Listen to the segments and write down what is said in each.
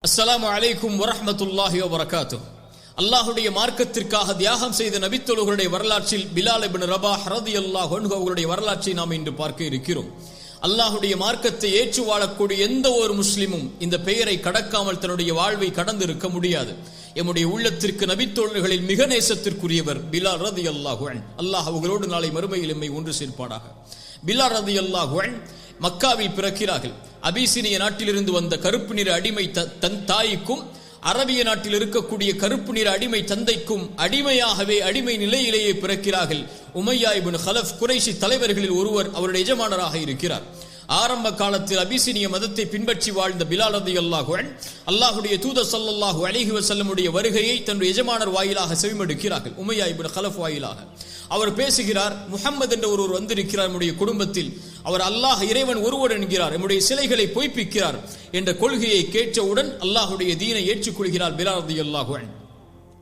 அஸ்ஸலாமு அலைக்கும் வரஹ்மத்துல்லாஹி வபரகாத்துஹ். அல்லாஹ்வுடைய மார்க்கத்திற்காக தியாகம் செய்த நபித்தோழர்களுடைய வரலாற்றில் பிலால் இப்னு ரபாஹ் ரலியல்லாஹு அன்ஹு அவர்களுடைய வரலாற்றை நாம் இன்று பார்க்க இருக்கிறோம். அல்லாஹ்வுடைய மார்க்கத்தை ஏற்று வாழக்கூடிய எந்த ஒரு முஸ்லிமும் இந்த பெயரை கடக்காமல் தன்னுடைய வாழ்வை கடந்து இருக்க முடியாது. எம்முடைய உள்ளத்திற்கு நபித்தோழர்களில் மிக நேசத்திற்குரியவர் பிலால் ரலியல்லாஹு அன்ஹு. அல்லாஹ் அவர்களோடு நாளை மறுமையில் எம்மை ஒன்று சேர்ப்பானாக. பிலால் ரலியல்லாஹு அன்ஹு மக்காவில் பிறக்கிறார்கள். அபிசீனிய நாட்டிலிருந்து வந்த கருப்பு நிற அடிமை தன் தாய்க்கும் அரபிய நாட்டில் இருக்கக்கூடிய கருப்பு நிற அடிமை தந்தைக்கும் அடிமையாகவே அடிமை நிலையிலேயே பிறக்கிறார்கள். உமையா இப்னு கலஃப் குறைஷி தலைவர்களில் ஒருவர் அவருடைய எஜமானராக இருக்கிறார். ஆரம்ப காலத்தில் அபிசீனிய மதத்தை பின்பற்றி வாழ்ந்த பிலால் ரலியல்லாஹு அன்ஹு அல்லாஹ்வுடைய தூதர் ஸல்லல்லாஹு அலைஹி வஸல்லமுடைய வருகையை தன்னுடைய எஜமானர் வாயிலாக செவிமடுக்கிறார்கள். உமையா இப்னு கலஃப் வாயிலாக அவர் பேசுகிறார். முஹம்மது என்ற ஒருவர் வந்திருக்கிறார் நம்முடைய குடும்பத்தில், அவர் அல்லாஹ் இறைவன் ஒருவர் என்கிறார், நம்முடைய சிலைகளை பொய்ப்பிக்கிறார் என்ற கொள்கையை கேட்டவுடன் அல்லாஹ்வுடைய தீனை ஏற்றுக்கொள்கிறார் பிலால் ரலியல்லாஹு அன்ஹு.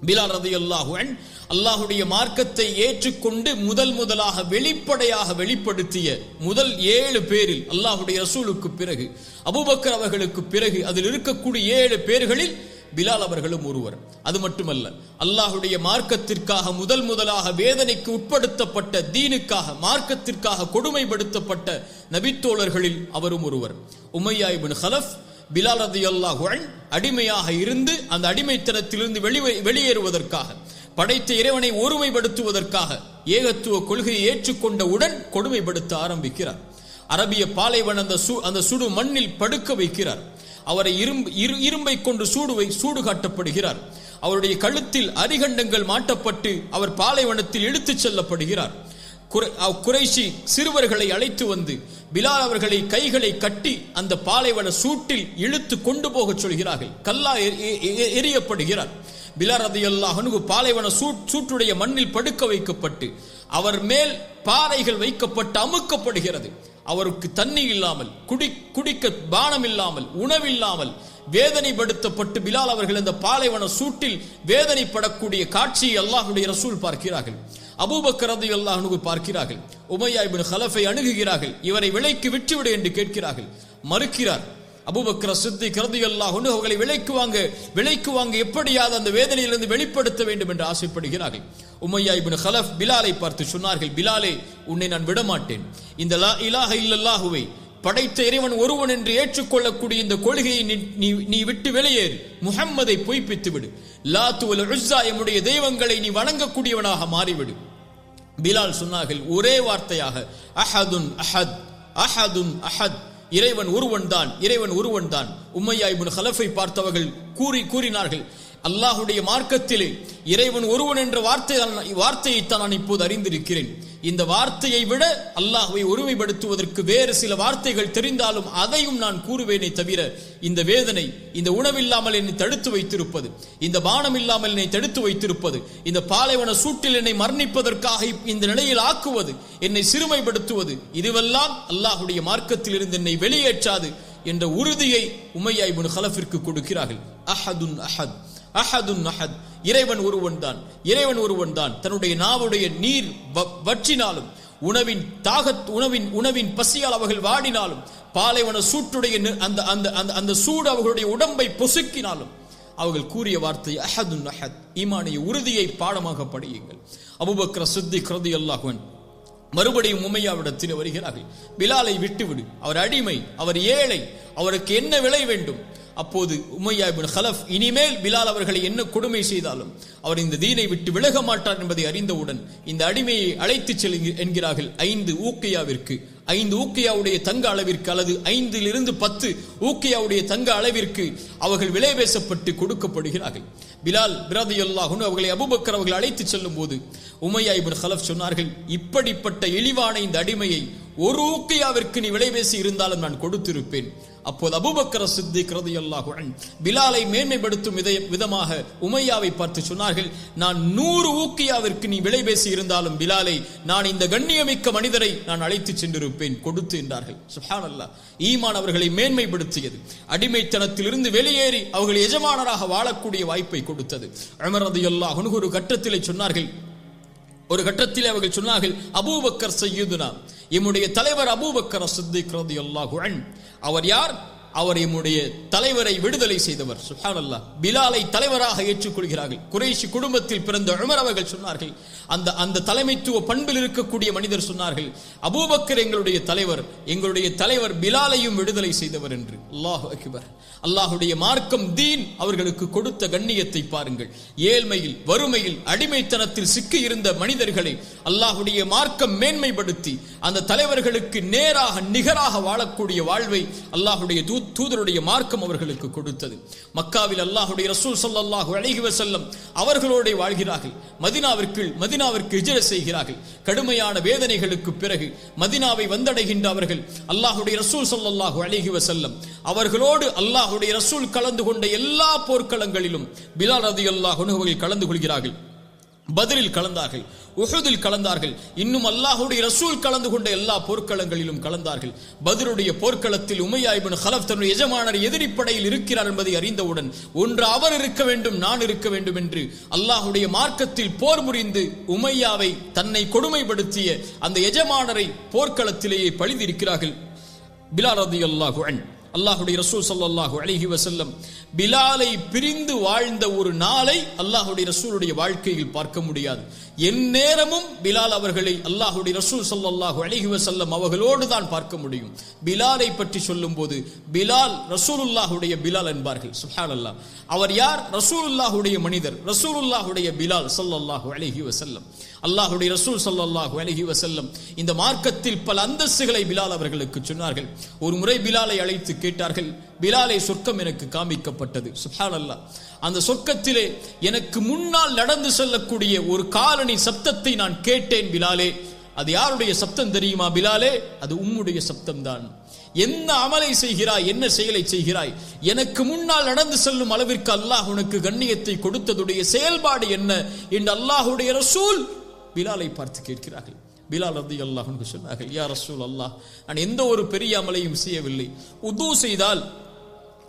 பிலால் ரலியல்லாஹு அன்ஹு அல்லாஹ்வுடைய மார்க்கத்தை ஏற்றுக்கொண்டு முதலாக வெளிப்படையாக வெளிப்படுத்திய முதல் 7 பேரில் அல்லாஹ்வுடைய ரசூலுக்கு பிறகு அபூபக்கர் அவர்களுக்கு பிறகு அதில் இருக்கக்கூடிய 7 பேர்களில் பிலால் அவர்களும் ஒருவர். அது மட்டுமல்ல, அல்லாஹ்வுடைய மார்க்கத்திற்காக முதலாக வேதனைக்கு உட்படுத்தப்பட்ட தீனுக்காக மார்க்கத்திற்காக கொடுமைப்படுத்தப்பட்ட நபித்தோழர்களில் அவரும் ஒருவர். உமையா இப்னு கலஃப் பிலால் ரலியல்லாஹு அன்ஹு அடிமையாக இருந்து அந்த அடிமைத்தனத்திலிருந்து வெளியேறுவதற்காக படைத்த இறைவனை ஒருமைப்படுத்துவதற்காக ஏகத்துவ கொள்கையை ஏற்றுக்கொண்டவுடன் கொடுமைப்படுத்த ஆரம்பிக்கிறார். அரபிய பாலைவன அந்த சுடு மண்ணில் படுக்க வைக்கிறார். அவரை இரும்பை கொண்டு சூடு காட்டப்படுகிறார். அவருடைய கழுத்தில் அரிகண்டங்கள் மாட்டப்பட்டு அவர் பாலைவனத்தில் இழுத்துச் செல்லப்படுகிறார். குறைஷி சிறுவர்களை அழைத்து வந்து பிலால் அவர்களை கைகளை கட்டி அந்த பாலைவன சூட்டில் இழுத்து கொண்டு போக சொல்கிறார்கள். கல்லா எரியப்படுகிறார். பிலால் ரலியல்லாஹு அன்ஹு பாலைவன சூட்டுடைய மண்ணில் படுக்க வைக்கப்பட்டு அவர் மேல் பாறைகள் வைக்கப்பட்டு அமுக்கப்படுகிறது. அவருக்கு தண்ணி இல்லாமல் குடிக்க பானம் இல்லாமல் உணவில்லாமல் வேதனைப்படுத்தப்பட்டு பிலால் அவர்கள் அந்த பாலைவன சூட்டில் வேதனைப்படக்கூடிய காட்சியை அல்லாஹ்வுடைய ரசூல் பார்க்கிறார்கள். அபூபக்கர் ரலியல்லாஹு அன்ஹு பார்க்கிறார்கள். உமையா இப்னு கலஃபை அணுகுகிறார்கள். இவரை விலைக்கு விற்றுவிடு என்று கேட்கிறார்கள். மறுக்கிறார். அபூபக்கர் சித்திக் ரலியல்லாஹு அன்ஹு அவர்களை விலைக்கு வாங்க எப்படியாவது அந்த வேதனையிலிருந்து வெளிப்படுத்த வேண்டும் என்று ஆசைப்படுகிறார்கள். உமையா இப்னு கலஃப் பிலாலை பார்த்து சொன்னார்கள், பிலாலே, உன்னை நான் விடமாட்டேன். இந்த லா இலாஹ இல்லல்லாஹுவை படைத்த இறைவன் ஒருவன் என்று ஏற்றுக்கொள்ளக்கூடிய இந்த கொள்கையை நீ விட்டு வெளியேறு. முஹம்மதை பொய்ப்பித்து விடு. லாத்து வல் உஸ்ஸா எம்முடைய தெய்வங்களை நீ வணங்கக்கூடியவனாக மாறிவிடு. பிலால் சொன்னார்கள் ஒரே வார்த்தையாக, அஹதுன் அஹத், அஹதுன் அஹத், இறைவன் ஒருவன் தான், இறைவன் ஒருவன் தான். உமையா இப்னு கலஃபை பார்த்தவர்கள் கூறினார்கள், அல்லாஹ்வுடைய மார்க்கத்திலே இறைவன் ஒருவன் என்ற வார்த்தையைத்தான் நான் இப்போது அறிந்திருக்கிறேன். இந்த வார்த்தையை விட அல்லாஹ்வை ஒருமைப்படுத்துவதற்கு வேறு சில வார்த்தைகள் தெரிந்தாலும் அதையும் நான் கூறுவேனே தவிர இந்த வேதனை, இந்த உணவில்லாமல் என்னை தடுத்து வைத்திருப்பது, இந்த பானம் இல்லாமல் என்னை தடுத்து வைத்திருப்பது, இந்த பாலைவன சூட்டில் என்னை மரணிப்பதற்காக இந்த நிலையில் ஆக்குவது, என்னை சிறுமைப்படுத்துவது, இதுவெல்லாம் அல்லாஹ்வுடைய மார்க்கத்தில் இருந்து என்னை வெளியேற்றாது என்ற உறுதியை உமையா இப்னு கலஃபிற்கு கொடுக்கிறார்கள். அஹதுன் அஹத், அஹதுன் அஹத், இறைவன் ஒருவன் தான், இறைவன் ஒருவன் தான். தன்னுடைய நாவுடைய நீர் வற்றினாலும் உணவின் பசியால் அவர்கள் வாடினாலும் பாலைவன சூட்டுடைய அந்த சூடு அவர்களுடைய உடம்பை பொசுக்கினாலும் அவர்கள் கூறிய வார்த்தை அஹதுன் அஹத். ஈமானிய உறுதியை பாடமாக படியுங்கள். அபூபக்கர் சித்திக் ரலியல்லாஹு அன்ஹு மறுபடியும் உமையாவிடத்தில் வருகிறார்கள். பிலாலை விட்டுவிடு, அவர் அடிமை, அவர் ஏழை, அவருக்கு என்ன விலை வேண்டும்? அப்போது உமையா இப்னு கலஃப் இனிமேல் பிலால் அவர்களை என்ன கொடுமை செய்தாலும் அவர் இந்த தீனை விட்டு விலக மாட்டார் என்பதை அறிந்தவுடன் இந்த அடிமையை அழைத்து செல் என்கிறார்கள் 5 ஊக்கியாவிற்கு, 5 ஊக்கியாவுடைய தங்க அளவிற்கு அல்லது 5 to 10 ஊக்கியாவுடைய தங்க அளவிற்கு அவர்கள் விலை பேசப்பட்டு கொடுக்கப்படுகிறார்கள். பிலால் ரலியல்லாஹு அன்ஹு அவர்களை அபூபக்கர் அவர்கள் அழைத்து செல்லும் போது உமையா இப்னு கலஃப் சொன்னார்கள், இப்படிப்பட்ட இழிவான இந்த அடிமையை 1 ஊக்கியாவிற்கு நீ விலை பேசி இருந்தாலும் நான் கொடுத்திருப்பேன். அப்போது அபூபக்கர் சித்திக் ரலியல்லாஹு அன்ஹு பிலாலை மேன்மைப்படுத்தும் விதமாக உமையாவை பார்த்து சொன்னார்கள், நான் 100 ஊக்கியாவிற்கு நீ விலை பேசி இருந்தாலும் பிலாலை, நான் இந்த கண்ணியமிக்க மனிதரை நான் அழைத்து சென்றிருப்பேன், கொடுத்து என்றார்கள். சுப்ஹானல்லாஹ். ஈமான் அவர்களை மேன்மைப்படுத்தியது. அடிமைத்தனத்திலிருந்து வெளியேறி அவர்கள் எஜமானராக வாழக்கூடிய வாய்ப்பை கொடுத்தது. உமர் ரலியல்லாஹு அன்ஹு ஒரு கட்டத்தில் அவர்கள் சொன்னார்கள், அபூபக்கர் சய்யிதுனா, எம்முடைய தலைவர் அபூபக்கர் சித்திக் ரலியல்லாஹு அன்ஹு. அவர் யார்? அவர் எம்முடைய தலைவரை விடுதலை செய்தவர். சுப்ஹானல்லாஹ். பிலாலை தலைவராக ஏற்றுக்கொள்கிறார்கள். குறைஷி குடும்பத்தில் பிறந்த உமர் அவர்கள் சொன்னார்கள், அந்த தலைமைத்துவ பண்பில் இருக்கக்கூடிய மனிதர் சொன்னார்கள், அபூபக்கர் எங்களுடைய தலைவர் பிலாலையும் விடுதலை செய்தவர் என்று. அல்லாஹு அக்பர். அல்லாஹுடைய மார்க்கம் தீன் அவர்களுக்கு கொடுத்த கண்ணியத்தை பாருங்கள். ஏழ்மையில், வறுமையில், அடிமைத்தனத்தில் சிக்கி இருந்த மனிதர்களை அல்லாஹுடைய மார்க்கம் மேன்மைப்படுத்தி அந்த தலைவர்களுக்கு நேராக நிகராக வாழக்கூடிய வாழ்வை அல்லாஹுடைய தூதருடைய மார்க்கம் அவர்களுக்கு கொடுத்தது. மக்காவில் அல்லாஹுடைய ரசூல் ஸல்லல்லாஹு அலைஹி வஸல்லம் அவர்களோடு வாழ்கிறார்கள். மதீனாவிற்கு ஹிஜ்ரத் செய்கிறார்கள். கடுமையான வேதனைகளுக்கு பிறகு மதீனாவை வந்தடைகின்ற அவர்கள் அல்லாஹுடைய ரசூல் ஸல்லல்லாஹு அலைஹி வஸல்லம் அவர்களோடு அல்லாஹுடைய ரசூல் கலந்து கொண்ட எல்லா போர்க்களங்களிலும் பிலால் ரலியல்லாஹு அன்ஹு அவர்கள் கலந்து கொள்கிறார்கள். பத்ரில் கலந்தார்கள், உஹுதில் கலந்தார்கள், இன்னும் அல்லாஹுடைய ரசூல் கலந்து கொண்ட எல்லா போர்க்களங்களிலும் கலந்தார்கள். பத்ருடைய போர்க்களத்தில் உமையா இப்னு கலஃப் தன்னுடைய எஜமானர் எதிரிப்படையில் இருக்கிறார் என்பதை அறிந்தவுடன் ஒன்று அவர் இருக்க வேண்டும், நான் இருக்க வேண்டும் என்று அல்லாஹுடைய மார்க்கத்தில் போர் புரிந்து உமையாவை தன்னை கொடுமைப்படுத்திய அந்த எஜமானரை போர்க்களத்திலேயே பழிதிருக்கிறார்கள். பிலால் ரலியல்லாஹு அன்ஹு. அல்லாஹுடைய ரசூல் ஸல்லல்லாஹு அலைஹி வஸல்லம் பிலாலை பிரிந்து வாழ்ந்த ஒரு நாளை அல்லாஹுடைய ரசூலுடைய வாழ்க்கையில் பார்க்க முடியாது. எந்நேரமும் பிலால் அவர்களை அல்லாஹுடைய ரசூல் ஸல்லல்லாஹு அலைஹி வஸல்லம் அவர்களோடு தான் பார்க்க முடியும். பிலாலை பற்றி சொல்லும் போது பிலால் ரசூலுல்லாஹுடைய பிலால் என்பார்கள். சுப்ஹானல்லாஹ். அவர் யார்? ரசூலுல்லாஹுடைய மனிதர், ரசூலுல்லாஹுடைய பிலால் ஸல்லல்லாஹு அலைஹி வஸல்லம். அல்லாஹுடைய ரசூல் ஸல்லல்லாஹு அலைஹி வஸல்லம் இந்த மார்க்கத்தில் பல அந்தஸ்துகளை பிலால் அவர்களுக்கு சொன்னார்கள். ஒரு முறை பிலாலை அழைத்து கேட்டார்கள், பிலாலை, சொர்க்கம் எனக்கு காமிக்கப்பட்டது. சுப்ஹானல்லாஹ். அந்த சொர்க்கத்திலே எனக்கு முன்னால் நடந்து செல்லக்கூடிய ஒரு காலணி சப்தத்தை நான் கேட்டேன். பிலாலே, அது யாருடைய சப்தம் தெரியுமா? பிலாலே, அது உம்முடைய சப்தம்தான். என்ன அமலை செய்கிறாய், என்ன செயலை செய்கிறாய், எனக்கு முன்னால் நடந்து செல்லும் அளவிற்கு அல்லாஹ் உனக்கு கண்ணியத்தை கொடுத்ததுடைய செயல்பாடு என்ன என்று அல்லாஹுடைய ரசூல் பிலாலை பார்த்து கேட்கிறார்கள். பிலால் ரலியல்லாஹு அன்ஹு சொன்னார்கள், யா ரசூல் அல்லாஹ், நான் எந்த ஒரு பெரிய அமலையும் செய்யவில்லை. உது செய்தால்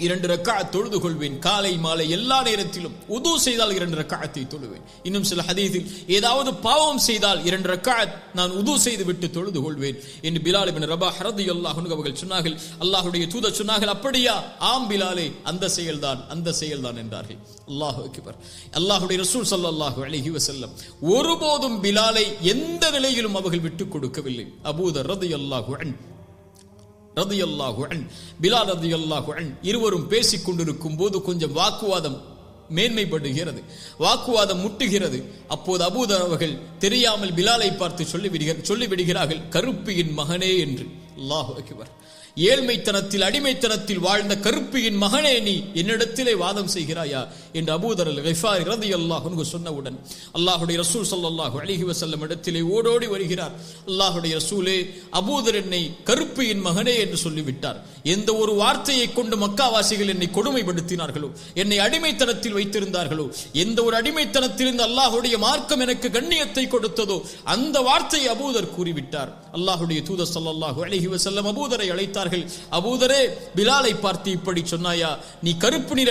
2 ரக்அத் தொழுது கொள்வேன். காலை மாலை எல்லா நேரத்திலும் உது செய்தால் 2 ரக்அத்தை தொழுவேன். இன்னும் சில ஹதீஸில் ஏதாவது பாவம் செய்தால் 2 ரக்அத் நான் உது செய்து விட்டு தொழுது கொள்வேன் என்று பிலால் இப்னு ரபாஹ் ரலியல்லாஹு அன்ஹு அவர்கள் சொன்னார்கள். அல்லாஹ்வுடைய தூதர் சொன்னார்கள், அப்படியா? ஆம் பிலாலே, அந்த செயல்தான் என்றார்கள். அல்லாஹு அக்பர். அல்லாஹ்வுடைய ரசூல் ஸல்லல்லாஹு அலைஹி வஸல்லம் ஒருபோதும் பிலாலை எந்த நிலையிலும் அவர்கள் விட்டுக் கொடுக்கவில்லை. அபூதர் ரலியல்லாஹு அன்ஹு பிலால் ரலியல்லாஹு அன்ஹு இருவரும் பேசிக் கொண்டிருக்கும் போது கொஞ்சம் வாக்குவாதம் மேன்மைப்படுகிறது, வாக்குவாதம் முட்டுகிறது. அப்போது அபூதர் அவர்கள் தெரியாமல் பிலாலை பார்த்து சொல்லிவிடுகிறார்கள், கருப்பியின் மகனே என்று. அல்லாஹு அக்பர். ஏழ்மைத்தனத்தில், அடிமைத்தனத்தில் வாழ்ந்த கருப்பியின் மகனே, நீ என்னிடத்திலே வாதம் செய்கிறாயா என்று அபூதர் அல்-கிஃபாரி ரலியல்லாஹு அன்ஹு சொன்னவுடன் அல்லாஹுடைய ரசூல் ஸல்லல்லாஹு அலைஹி வஸல்லம் இடத்திலே ஓடோடி வருகிறார். அல்லாஹுடைய ரசூலே, அபூதர் என்னை கருப்பியின் மகனே என்று சொல்லிவிட்டார். எந்த ஒரு வார்த்தையை கொண்டு மக்காவாசிகள் என்னை கொடுமைப்படுத்தினார்களோ, என்னை அடிமைத்தனத்தில் வைத்திருந்தார்களோ, எந்த ஒரு அடிமைத்தனத்திலிருந்து அல்லாஹுடைய மார்க்கம் எனக்கு கண்ணியத்தை கொடுத்ததோ அந்த வார்த்தையை அபூதர் கூறிவிட்டார். அல்லாஹுடைய தூதர் ஸல்லல்லாஹு அலைஹி வஸல்லம் அபூதரை அழைத்தார்கள். அபூதரே, பிலாலை பார்த்து இப்படி சொன்னாயா? நீ கருப்பு நிற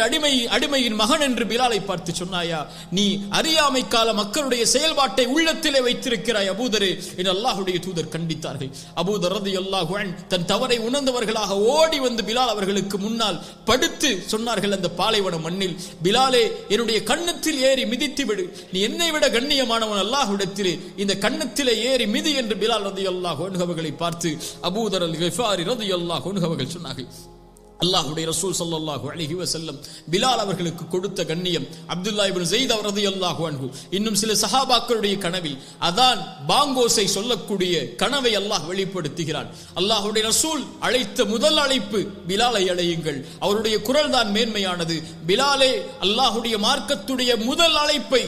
அடிமையின் மகன் என்று பிலாலை பார்த்து சொன்னாயா? நீ அறியாமை கால மக்களுடைய செயல்பாட்டை உள்ளத்திலே வைத்திருக்கிறாய் அபூதரே என்று அல்லாஹுடைய தூதர் கண்டித்தார்கள். அபூதர் ரலியல்லாஹு அன்ஹு தன் தவறை உணர்ந்தவர்களாக ஓடி வந்து பிலால் அவர்களுக்கு முன்னால் படுத்து சொன்னார்கள், அந்த பாலைவன மண்ணில், பிலாலே, என்னுடைய கன்னத்தில் ஏறி மிதித்து விடு. நீ என்னை விட கண்ணியமானவன் அல்லாஹ்விடத்திலே, இந்த கன்னத்திலே ஏறி மிதி என்று பிலால் ரலியல்லாஹு அன்ஹு அவர்களை பார்த்து அபூதர் அல்-கிஃபாரி ரலியல்லாஹு அன்ஹு அவர்கள் சொன்னார்கள். அல்லாஹ்வுடைய ரசூல் ஸல்லல்லாஹு அலைஹி வஸல்லம் பிலால் அவர்களுக்கு கொடுத்த கண்ணியம். அப்துல்லாஹ் இப்னு ஸைத் ரலியல்லாஹு அன்ஹு இன்னும் சில சஹாபாக்களுடைய கனவில் அதான் பாங்கோசை சொல்லக்கூடிய கனவை அல்லாஹ் வெளிப்படுத்துகிறான். அல்லாஹ்வுடைய ரசூல் அழைத்த முதல் அழைப்பு, பிலாலை அழையுங்கள், அவருடைய குரல் தான் மேன்மையானது. பிலாலே, அல்லாஹ்வுடைய மார்க்கத்துடைய முதல் அழைப்பை,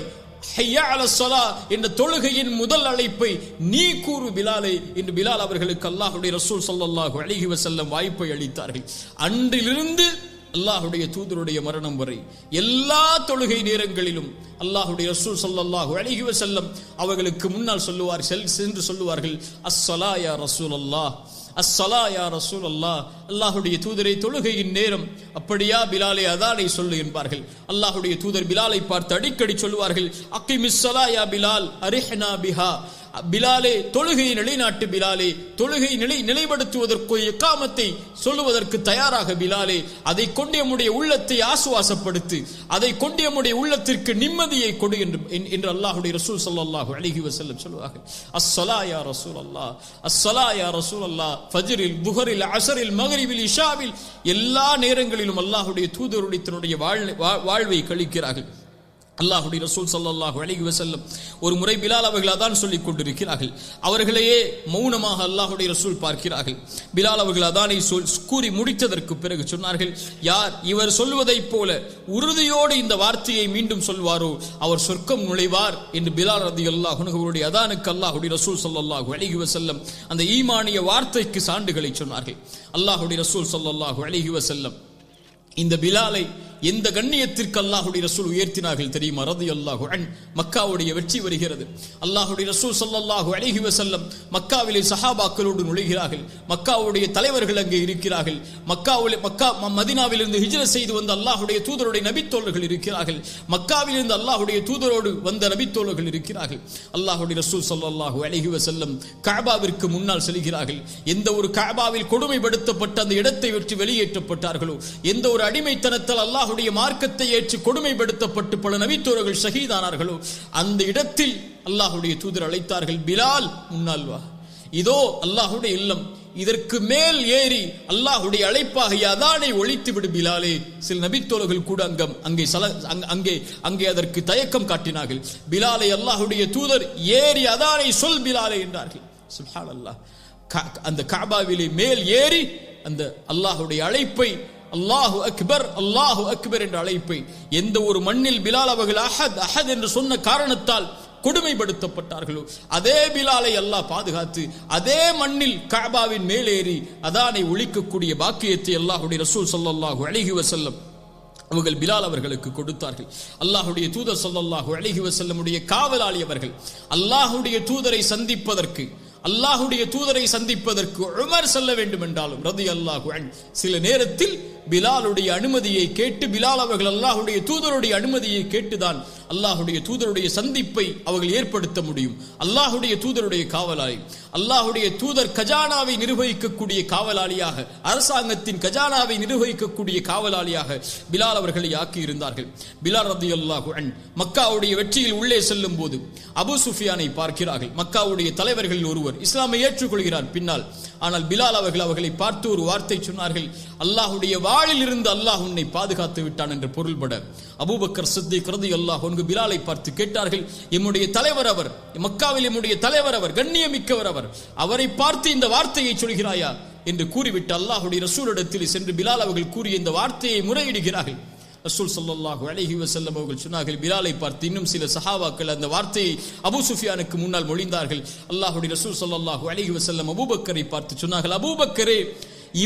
ஹய்யா அலஸ் ஸலா என்ற தொழுகையின் முதல் அழைப்பை நீ கூறு பிலாலே என்று பிலால் அவர்களுக்கு அல்லாஹ்வுடைய ரசூல் ஸல்லல்லாஹு அலைஹி வஸல்லம் வாய்ப்பை அளித்தார்கள். அன்றிலிருந்து அல்லாஹ்வுடைய தூதருடைய மரணம் வரை எல்லா தொழுகை நேரங்களிலும் அல்லாஹ்வுடைய ரசூல் ஸல்லல்லாஹு அலைஹி வஸல்லம் அவர்களுக்கு முன்னால் சென்று சொல்லுவார்கள், அஸ்ஸலா யா ரசூலல்லாஹ், அஸ்ஸலா யா ரசூலல்லாஹ். அல்லாஹ்வுடைய தூதரை, தொழுகையின் நேரம். அப்படியா பிலாலே, அதானை சொல்லு என்பார்கள். அல்லாஹ்வுடைய தூதர் பிலாலை பார்த்து அடிக்கடி சொல்லுவார்கள், அகிமிஸ் ஸலா யா பிலால், அரிஹ்னா பிஹா. பிலாலே தொழுகையை நிலைநாட்டு, பிலாலே தொழுகை நிலைப்படுத்துவதற்கு இக்காமத்தை சொல்லுவதற்கு தயாராக பிலாலே, அதை கொண்டு நம்முடைய உள்ளத்தை ஆசுவாசப்படுத்து, அதை கொண்டு நம்முடைய உள்ளத்திற்கு நிம்மதியை கொடு என்று அல்லாஹ்வுடைய ரசூல் ஸல்லல்லாஹு அலைஹி வஸல்லம் சொல்வார்கள். அஸ்ஸலா யா ரசூலல்லாஹ், அஸ்ஸலா யா ரசூலல்லாஹ், ஃபஜ்ரில், துஹரில், அஸரில், மக்ரிபில், இஷாவில் எல்லா நேரங்களிலும் அல்லாஹ்வுடைய தூதருடைய தன்னுடைய வாழ்வை கழிக்கிறார்கள். அல்லாஹ்வுடைய ரசூல் ஸல்லல்லாஹு அலைஹி வஸல்லம் ஒரு முறை பிலால் அவர்கள் அதான் சொல்லிக் கொண்டிருக்கிறார்கள். அவர்களையே மௌனமாக அல்லாஹ்வுடைய ரசூல் பார்க்கிறார்கள். பிலால் அவர்கள் அதானை கூறி முடித்ததற்கு பிறகு சொன்னார்கள், யார் இவர் சொல்வதைப் போல உறுதியோடு இந்த வார்த்தையை மீண்டும் சொல்வாரோ அவர் சொர்க்கம் நுழைவார் என்று பிலால் ரலியல்லாஹு அன்ஹு அவருடைய அதானுக்கு அல்லாஹ்வுடைய ரசூல் ஸல்லல்லாஹு அலைஹி வஸல்லம் அந்த ஈமானிய வார்த்தைக்கு சான்றுகளை சொன்னார்கள். அல்லாஹ்வுடைய ரசூல் ஸல்லல்லாஹு அலைஹி வஸல்லம் இந்த பிலாலை எந்த கண்ணியத்திற்கு அல்லாஹ்வுடைய ரசூல் உயர்த்தினார்கள் தெரியுமா? ரலியல்லாஹு அன்ஹு. மக்காவுடைய வெற்றி வருகிறது. அல்லாஹ்வுடைய ரசூல் ஸல்லல்லாஹு அலைஹி வஸல்லம் மக்காவிலே சஹாபாக்களோடு நுழைகிறார்கள். மக்காவுடைய தலைவர்கள் அங்கே இருக்கிறார்கள். மதீனாவிலிருந்து ஹிஜ்ரத் செய்து வந்த அல்லாஹ்வுடைய தூதருடைய நபித்தோழர்கள் இருக்கிறார்கள். மக்காவிலிருந்து அல்லாஹ்வுடைய தூதரோடு வந்த நபித்தோழர்கள் இருக்கிறார்கள். அல்லாஹ்வுடைய ரசூல் ஸல்லல்லாஹு அலைஹி வஸல்லம் கஅபாவிற்கு முன்னால் செல்கிறார்கள். எந்த ஒரு கஅபாவில் கொடுமைப்படுத்தப்பட்ட அந்த இடத்தை விட்டு வெளியேற்றப்பட்டார்களோ, எந்த ஒரு அடிமைத்தனத்தால் அல்லாஹ்வுடைய மார்க்கத்தை ஏற்று கொடுமைப்படுத்தப்பட்டு பல நபித்தோழர்கள் ஷஹீதானார்களோ, அந்த இடத்தில் அல்லாஹ்வுடைய தூதர் அழைத்தார்கள், பிலால் முன்னால் வா, இதோ அல்லாஹ்வுடைய இல்லம், இதற்கு மேல் ஏறி அல்லாஹ்வுடைய அழைப்பாக அதானை ஒழித்து விடு பிலாலே. சில நபித்தோழர்கள் கூட அங்கே அதற்கு தயக்கம் காட்டினார்கள். பிலாலை அல்லாஹ்வுடைய தூதர் ஏறி அதானை சொல் பிலாலே என்றார்கள். சுப்ஹானல்லாஹ். அந்த கஅபாவிலே மேல் ஏறி அந்த அல்லாஹ்வுடைய அழைப்பை, அல்லாஹு அக்பர், அல்லாஹு அக்பர் என்ற அழைப்பை, எந்த ஒரு மண்ணில் பிலால் அவர்கள் அஹத் அஹத் என்று சொன்ன காரணத்தால் கொடுமைப்படுத்தப்பட்டார்களோ அதே பிலாலை அல்லாஹ் பாதுகாத்து அதே மண்ணில் கஅபாவின் மேலேறி அதானை ஒழிக்கக்கூடிய பாக்கியத்தை அல்லாஹ்வுடைய ரசூல் ஸல்லல்லாஹு அலைஹி வஸல்லம் அவர்கள் பிலால் அவர்களுக்கு கொடுத்தார்கள். அல்லாஹ்வுடைய தூதர் ஸல்லல்லாஹு அலைஹி வஸல்லமுடைய காவலாளி அவர்கள். அல்லாஹ்வுடைய தூதரை சந்திப்பதற்கு உமர் செல்ல வேண்டும் என்றாலும் ரலியல்லாஹு அன்ஹு சில நேரத்தில் பிலாலுடைய அனுமதியை கேட்டு, பிலால் அவர்கள் அல்லாஹ்வுடைய தூதருடைய அனுமதியை கேட்டுதான் அல்லாஹ்வுடைய தூதருடைய சந்திப்பை அவர்கள் ஏற்படுத்த முடியும். அல்லாஹ்வுடைய தூதருடைய காவலாளி, அல்லாஹ்வுடைய தூதர் கஜானாவை நிர்வகிக்கக்கூடிய காவலாளியாக, அரசாங்கத்தின் கஜானாவை நிர்வகிக்கக்கூடிய காவலாளியாக பிலால் அவர்களை ஆக்கி இருந்தார்கள். பிலால் ரலியல்லாஹு அன்ஹு மக்காவுடைய வெற்றியில் உள்ளே செல்லும் போது அபூ சுஃபியானை பார்க்கிறார்கள். மக்காவுடைய தலைவர்களில் ஒருவர் இஸ்லாமை ஏற்றுக்கொள்கிறார் பின்னால். ஆனால் பிலால் அவர்களை பார்த்து ஒரு வார்த்தை சொன்னார்கள், அல்லாஹ்வுடைய வாளில் இருந்து அல்லாஹ் உன்னை பாதுகாத்து விட்டான் என்று பொருள்பட அபூபக்கர் சித்திக் ரலியல்லாஹு அன்ஹு பிலாலை பார்த்து கேட்டார்கள், எம்முடைய தலைவர் அவர், மக்காவில் எம்முடைய தலைவர் அவர், கண்ணியமிக்கவர் அவர், அவரை பார்த்து இந்த வார்த்தையை சொல்கிறாயா என்று கூறிவிட்டு அல்லாஹ்வுடைய ரசூலிடத்தில் சென்று பிலால் அவர்கள் கூறிய இந்த வார்த்தையை முறையிடுகிறார்கள். ரசூல் ஸல்லல்லாஹு அலைஹி வஸல்லம் அவர்கள் சொன்னார்கள், பிலாலை பார்த்து இன்னும் சில சஹாபாக்கள் அந்த வார்த்தையை அபூ சுஃபியானுக்கு முன்னால் மொழிந்தார்கள். அல்லாஹ்வுடைய ரசூல் ஸல்லல்லாஹு அலைஹி வஸல்லம் அபூபக்கரை பார்த்து சொன்னார்கள், அபூபக்கரே,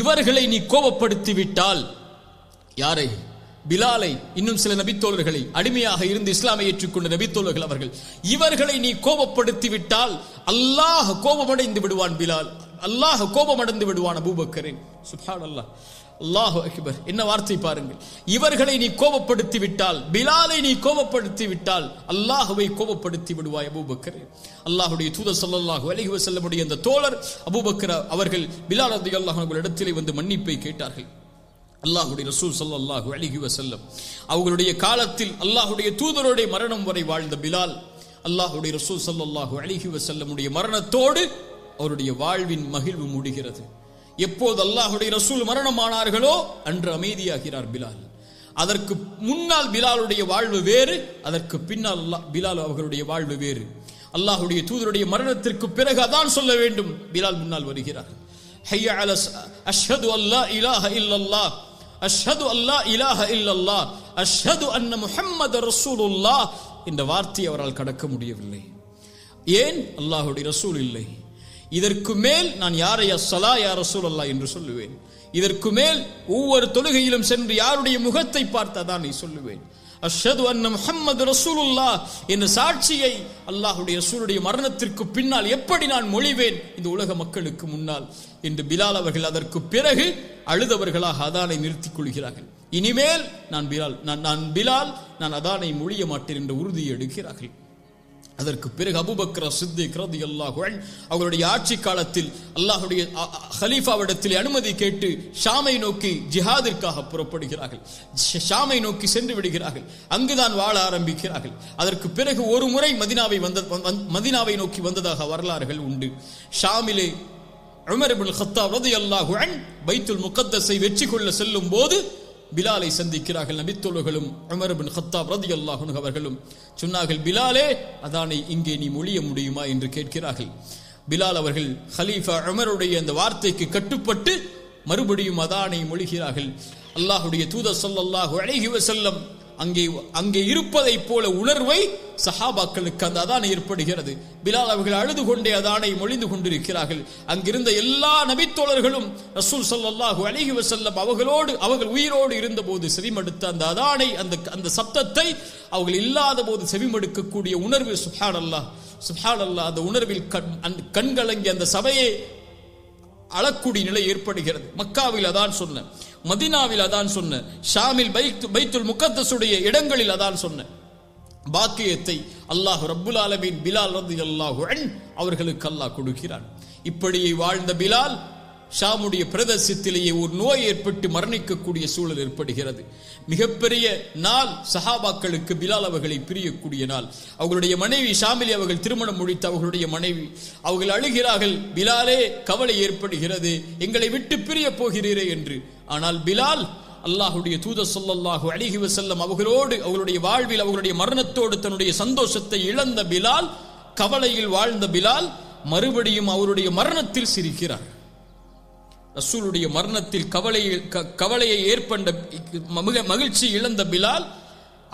இவர்களை நீ கோபப்படுத்தி விட்டால், யாரை? பிலாலை, இன்னும் சில நபித்தோழர்களை, அடிமையாக இருந்து இஸ்லாமை ஏற்றுக்கொண்ட நபித்தோழர்கள் அவர்கள், இவர்களை நீ கோபப்படுத்தி விட்டால் அல்லாஹ் கோபமடைந்து விடுவான். பிலால், அல்லாஹ் கோபமடைந்து விடுவான் அபூபக்கரே. சுப்ஹானல்லாஹ், அல்லாஹு அக்பர். என்ன வார்த்தை பாருங்கள். இவர்களை நீ கோபப்படுத்தி விட்டால், பிலாலை நீ கோபப்படுத்தி விட்டால் அல்லாஹ்வை கோபப்படுத்தி விடுவாய் அபூபக்கரே. அல்லாஹ்வுடைய தூதர் ஸல்லல்லாஹு அலைஹி வஸல்லமுடைய அந்த தோழர் அபூபக்கர் அவர்கள் பிலால் ரலியல்லாஹு அன்ஹு இடத்திலே வந்து மன்னிப்பை கேட்டார்கள். அல்லாஹ்வுடைய ரசூல் ஸல்லல்லாஹு அலைஹி வஸல்லம் அவர்களுடைய காலத்தில் அல்லாஹ்வுடைய தூதருடைய மரணம் வரை வாழ்ந்த பிலால், அல்லாஹ்வுடைய ரசூல் ஸல்லல்லாஹு அலைஹி வஸல்லமுடைய மரணத்தோடு அவருடைய வாழ்வின் மகிழ்வு முடிகிறது. எப்போது அல்லாஹ்வுடைய ரசூல் மரணமானார்களோ அன்று அமைதியாகிறார் பிலால். அதற்கு முன்னால் பிலாலுடைய வாழ்வு வேறு, அதற்கு பின்னால் பிலால் அவர்களுடைய வாழ்வு வேறு. அல்லாஹ்வுடைய தூதருடைய மரணத்திற்கு பிறகு அதான் சொல்ல வேண்டும். பிலால் முன்னால் வருகிறார். ஹய்ய அலா அஷ்ஹது அல்லா இலாஹ இல்லல்லாஹ், அஷ்ஹது அல்லா இலாஹ இல்லல்லாஹ், அஷ்ஹது அன்ன முஹம்மது ரசூலுல்லாஹ் என்ற வார்த்தையை அவரால் கடக்க முடியவில்லை. ஏன்? அல்லாஹ்வுடைய ரசூல் இல்லை. இதற்கு மேல் நான் யாரை அஸ்ஸலா யா ரசூலல்லாஹ் என்று சொல்லுவேன். இதற்கு மேல் ஒவ்வொரு தொழுகையிலும் சென்று யாருடைய முகத்தை பார்த்ததான் நீ சொல்லுவேன். அஷ்ஹது அன்ன முஹம்மது ரசூலுல்லாஹ் என்ற சாட்சியை அல்லாஹ்வுடைய ரசூலுடைய மரணத்திற்கு பின்னால் எப்படி நான் மொழிவேன் இந்த உலக மக்களுக்கு முன்னால் என்று பிலால் அவர்கள் அதற்கு பிறகு அழுதவர்களாக அதானை நிறுத்திக் கொள்கிறார்கள். இனிமேல் நான் பிலால் நான் அதானை மொழிய மாட்டேன் என்ற உறுதியை எடுக்கிறார்கள். அதற்கு பிறகு அபூபக்கர் சித்திக் ரலியல்லாஹு அன்ஹு அவருடைய ஆட்சி காலத்தில் அல்லாஹ்வுடைய கலீஃபாவிடத்தில் அனுமதி கேட்டு ஷாமை நோக்கி ஜிஹாதிற்காக புறப்படுகிறார்கள். ஷாமை நோக்கி சென்று விடுகிறார்கள். அங்குதான் வாழ ஆரம்பிக்கிறார்கள். அதற்கு பிறகு ஒரு முறை மதீனாவை நோக்கி வந்ததாக வரலாறுகள் உண்டு. ஷாமிலே உமர் இப்னு கத்தாப் ரலியல்லாஹு அன்ஹு பைத்துல் முகத்தஸை வெற்றி கொள்ள செல்லும் போது பிலாலை சந்திக்கிறார்கள். நபித்தோழர்களும் உமர் இப்னு கத்தாப் ரலியல்லாஹு அன்ஹு அவர்களும் சொன்னார்கள், பிலாலே, அதானை இங்கே நீ மொழிய முடியுமா என்று கேட்கிறார்கள். பிலால் அவர்கள் ஹலீஃபா உமருடைய அந்த வார்த்தைக்கு கட்டுப்பட்டு மறுபடியும் அதானை மொழிகிறார்கள். அல்லாஹ்வுடைய தூதர் ஸல்லல்லாஹு அலைஹி வஸல்லம் அங்கே இருப்பதை போல உணர்வை சஹாபாக்களுக்கு அந்த அதானை ஏற்படுகிறது. பிலால் அவர்கள் அழுது கொண்டே அதானை மொழிந்து கொண்டிருக்கிறார்கள். அங்கிருந்த எல்லா நபித்தோழர்களும் ரசூல் ஸல்லல்லாஹு அலைஹி வஸல்லம் அவர்கள் உயிரோடு இருந்த போது செவிமடுத்த அந்த அதானை, அந்த சப்தத்தை அவர்கள் இல்லாத போது செவிமடுக்கக்கூடிய உணர்வு, சுப்ஹானல்லாஹ் சுப்ஹானல்லாஹ், அந்த உணர்வில் கண்கலங்கி அந்த சபையை அழக்கூடிய நிலை ஏற்படுகிறது. மக்காவில் அதான் சொன்ன, மதீனாவில் அதான் சொன்ன, ஷாமில் பைத்துல் முகத்தஸுடைய இடங்களில் அதான் சொன்ன பாக்கியத்தை அல்லாஹ் ரப்புல் ஆலமீன் பிலால் ரலியல்லாஹு அன்ஹு அவர்களுக்கு அல்லாஹ் கொடுக்கிறான். இப்படியே வாழ்ந்த பிலால் ஷாமுடைய பிரதேசத்திலேயே ஒரு நோய் ஏற்பட்டு மரணிக்கக்கூடிய சூழல் ஏற்படுகிறது. மிகப்பெரிய நாள் சஹாபாக்களுக்கு பிலால் அவர்களை பிரியக்கூடிய நாள். அவர்களுடைய மனைவி ஷாமிலி அவர்கள் திருமணம் முடித்த அவர்களுடைய மனைவி அவர்கள் அழுகிறார்கள், பிலாலே, கவலை ஏற்படுகிறது, எங்களை விட்டு பிரிய போகிறீரே என்று. ஆனால் பிலால் அல்லாஹ்வுடைய தூதர் ஸல்லல்லாஹு அலைஹி வஸல்லம் அவர்களுடைய வாழ்வில் அவர்களுடைய மரணத்தோடு தன்னுடைய சந்தோஷத்தை இழந்த பிலால், கவலையில் வாழ்ந்த பிலால் மறுபடியும் அவருடைய மரணத்தில் சிரிக்கிறார். ரசூலுடைய மரணத்தில் கவலையை ஏற்பட்ட மகிழ்ச்சி இழந்த பிலால்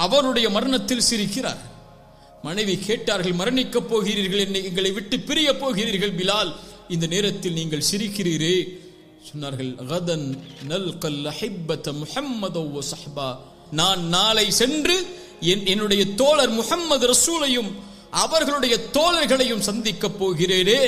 அவருடைய மரணத்தில் சிரிக்கிறார். மனைவி கேட்டார்கள், மரணிக்கப் போகிறீர்கள், எங்களை விட்டு பிரிய போகிறீர்கள் பிலால், இந்த நேரத்தில் நீங்கள் சிரிக்கிறீரே? சொன்னார்கள், கதன் நல்கல் அஹிப்பத முஹம்மது வ ஸஹ்பா, நான் நாளை சென்று என்னுடைய தோழர் முஹம்மது ரசூலையும் அவர்களுடைய தோழர்களையும் சந்திக்கப் போகிறேனே,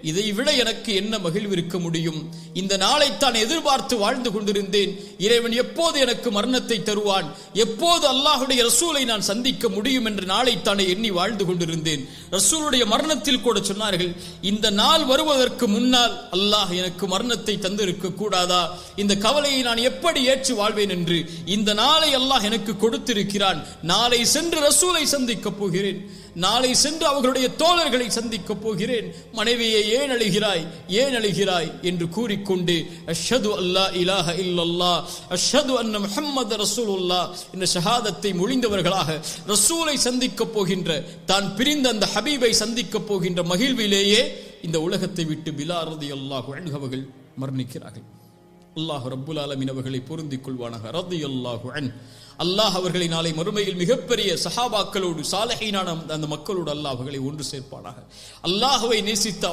இதை விட எனக்கு என்ன மகிழ்வு இருக்க முடியும்? இந்த நாளைத்தான் எதிர்பார்த்து வாழ்ந்து கொண்டிருந்தேன். இறைவன் எப்போது எனக்கு மரணத்தை தருவான், எப்போது அல்லாஹ்வுடைய ரசூலை நான் சந்திக்க முடியும் என்ற நாளைத்தானே எண்ணி வாழ்ந்து கொண்டிருந்தேன். ரசூலுடைய மரணத்தில் கூட சொன்னார்கள், இந்த நாள் வருவதற்கு முன்னால் அல்லாஹ் எனக்கு மரணத்தை தந்திருக்க கூடாதா? இந்த கவலையை நான் எப்படி ஏற்று வாழ்வேன் என்று இந்த நாளை அல்லாஹ் எனக்கு கொடுத்திருக்கிறான். நாளை சென்று ரசூலை சந்திக்கப் போகிறேன், நாளை சென்று அவர்களுடைய தோழர்களை சந்திக்கப் போகிறேன். மனைவியை ஏன் அழுகிறாய் என்று கூறிக்கொண்டு அஷ்ஹது அல்லா இலாஹ இல்லல்லாஹ் அஷ்ஹது அன்ன முஹம்மது ரசூலுல்லாஹ் என்ற ஷஹாதத்தை மொழிந்தவர்களாக ரசூலை சந்திக்கப் போகின்ற, தான் பிரிந்த அந்த ஹபீபை சந்திக்கப் போகின்ற மகிழ்விலேயே இந்த உலகத்தை விட்டு பிலால் ரலியல்லாஹு அன்ஹு அவர்கள் மரணிக்கிறார்கள். அல்லாஹ் ரப்புல் ஆலமீன் அவர்களை பொருந்திக் கொள்வானாக. ரலியல்லாஹு அன்ஹு. அல்லாஹ் அவர்களை நாளை மறுமையில் மிகப்பெரிய சஹாபாக்களோடு சாலிஹீனான அந்த மக்களோடு அல்லாஹ் அவர்களை ஒன்று சேர்ப்பானாக. அல்லாஹ்வை நேசித்த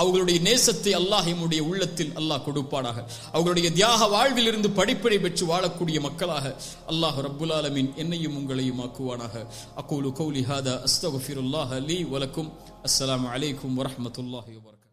அவர்களுடைய நேசத்தை அல்லாஹ் நம்முடைய உள்ளத்தில் அல்லாஹ் கொடுப்பானாக. அவர்களுடைய தியாக வாழ்வில் இருந்து படிப்பினை பெற்று வாழக்கூடிய மக்களாக அல்லாஹ் ரப்புல் ஆலமீன் என்னையும் உங்களையும் ஆக்குவானாக. அகூலு கௌலி ஹாதா அஸ்தக்ஃபிருல்லாஹ லீ வலக்கும். அஸ்ஸலாமு அலைக்கும் வரஹ்மத்துல்லாஹி வபரகாத்துஹு.